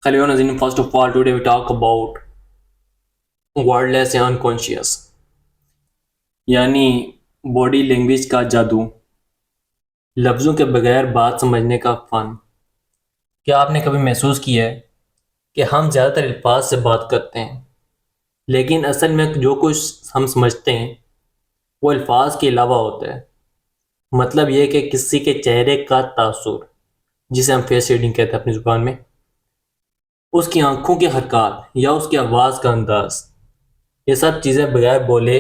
Hello, Nazin. First of all, today we talk about wordless and unconscious, यानी body language का जादू, लफ्ज़ों के बगैर बात समझने का फ़न। क्या आपने कभी महसूस किया है कि हम ज़्यादातर अल्फाज से बात करते हैं, लेकिन असल में जो कुछ हम समझते हैं वो अल्फाज के अलावा होता है। मतलब ये कि किसी के चेहरे का तासुर, जिसे हम फेस रीडिंग कहते हैं अपनी ज़ुबान में, उसकी आंखों की हरकत या उसकी आवाज़ का अंदाज़, ये सब चीज़ें बगैर बोले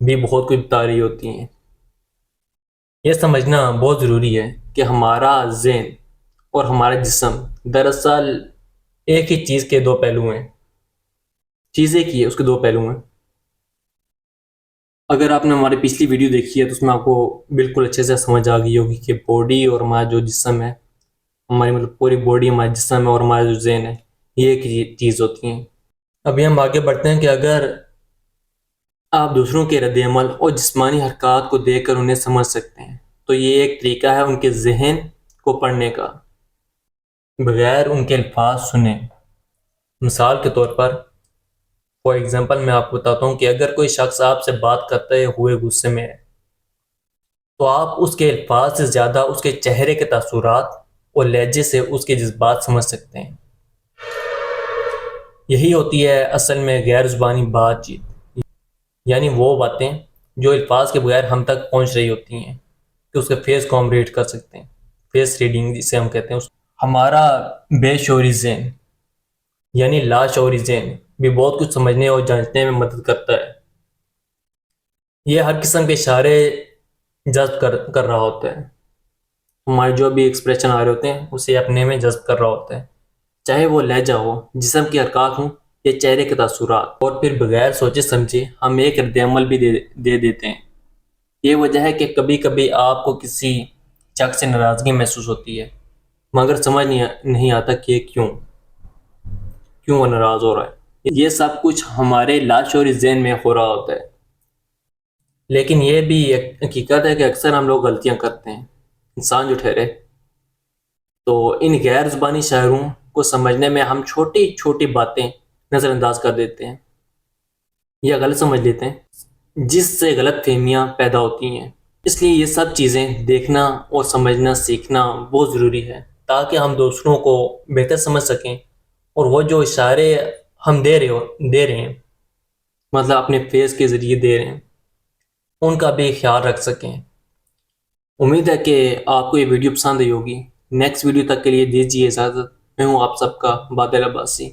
भी बहुत कुछ बता रही होती हैं। ये समझना बहुत ज़रूरी है कि हमारा ज़हन और हमारा जिस्म दरअसल एक ही चीज़ के दो पहलू हैं। चीज़ एक ही है, उसके दो पहलू हैं। अगर आपने हमारी पिछली वीडियो देखी है तो उसमें आपको बिल्कुल अच्छे से समझ आ गई होगी कि बॉडी और हमारा जो जिस्म है, हमारी मतलब पूरी बॉडी, हमारा जिस्म है और हमारा जो ज़हन है, ये एक ही चीज़ होती हैं। अभी हम आगे बढ़ते हैं कि अगर आप दूसरों के रद्द-ए-अमल और जिस्मानी हरकत को देखकर उन्हें समझ सकते हैं, तो ये एक तरीका है उनके ज़हन को पढ़ने का, बगैर उनके अल्फाज सुने। मिसाल के तौर पर, फॉर एग्जांपल मैं आपको बताता हूँ कि अगर कोई शख्स आपसे बात करते हुए गुस्से में है, तो आप उसके अल्फाज से ज़्यादा उसके चेहरे के तासुरात और लहजे से उसके जज्बात समझ सकते हैं। यही होती है असल में गैर ज़ुबानी बातचीत, यानी वो बातें जो अल्फाज के बगैर हम तक पहुँच रही होती हैं, कि उसके फेस को हम रीड कर सकते हैं। फेस रीडिंग जिसे हम कहते हैं। हमारा बेशऊरी ज़हन यानी लाशऊरी ज़हन भी बहुत कुछ समझने और जांचने में मदद करता है। ये हर किस्म के इशारे जज्ब कर रहा होता है। हमारे जो भी एक्सप्रेशन आ रहे होते हैं उसे अपने में जज्ब कर रहा होता है, चाहे वो लहजा हो, जिस्म की हरकत हो या चेहरे के तासुरात। और फिर बगैर सोचे समझे हम एक रद्द-ए-अमल भी दे देते हैं। ये वजह है कि कभी कभी आपको किसी शख्स से नाराज़गी महसूस होती है, मगर समझ नहीं आता कि क्यों वो नाराज़ हो रहा है। ये सब कुछ हमारे लाशऊरी ज़हन में हो रहा होता है। लेकिन ये भी एक हकीकत है कि अक्सर हम लोग गलतियां करते हैं, इंसान जो ठहरे। तो इन गैर ज़ुबानी इशारों को समझने में हम छोटी छोटी बातें नज़रअंदाज कर देते हैं या गलत समझ लेते हैं, जिससे गलत फहमियाँ पैदा होती हैं। इसलिए ये सब चीज़ें देखना और समझना सीखना बहुत ज़रूरी है, ताकि हम दूसरों को बेहतर समझ सकें और वो जो इशारे हम दे रहे हैं, मतलब अपने फेस के ज़रिए दे रहे हैं, उनका भी ख्याल रख सकें। उम्मीद है कि आपको ये वीडियो पसंद आई होगी। नेक्स्ट वीडियो तक के लिए दीजिए इजाज़त। मैं हूँ आप सबका बादल अब्बासी।